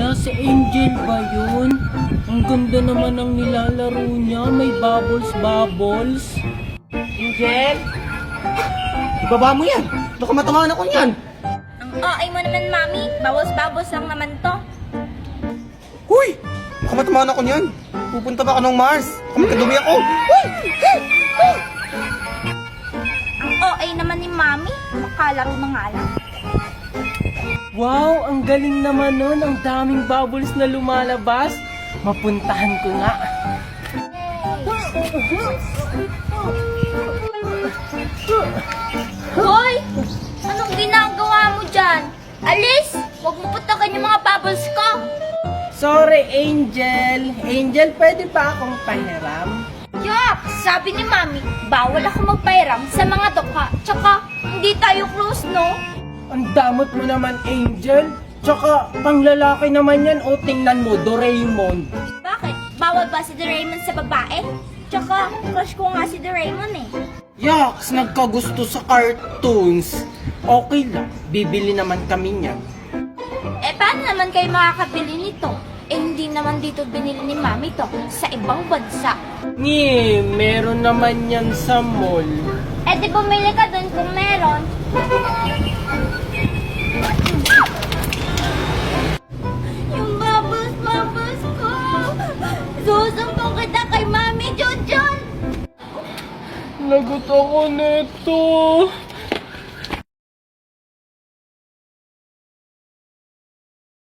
Hala, si Angel ba yun? Ang ganda naman ng nilalaro niya. May bubbles. Angel? Ibaba mo yan! Baka matamaan ako niyan! Ang OA mo naman, Mami. Babos lang naman to. Huy! Baka matamaan ako niyan! Pupunta ba ako ng Mars? Baka magkadumi ako! Huy! Ang OA naman ni Mami. Makalaro na nga lang. Wow, ang galing naman nun. Ang daming bubbles na lumalabas. Mapuntahan ko nga. Hoy! Anong ginagawa mo dyan? Alis! Huwag mo putakin yung mga bubbles ko. Sorry, Angel. Angel, pwede ba akong pahiram? Yak! Sabi ni Mami, bawal ako magpairam sa mga dukha. Tsaka, hindi tayo close, no? Ang damot mo naman, Angel. Tsaka, panglalaki naman yan. O, tingnan mo, Doraemon. Bakit? Bawal ba si Doraemon sa babae? Tsaka, crush ko nga si Doraemon eh. Yaks, nagkagusto sa cartoons. Okay lang, bibili naman kami niyan. Eh, paano naman kayo makakabili nito? Eh, hindi naman dito binili ni Mami to. Sa ibang bansa. Meron naman yan sa mall. Eh, di bumili ka dun kung meron. Yung bubbles ko! Susumbong kita kay Mami Junjun! Lagot ako nito.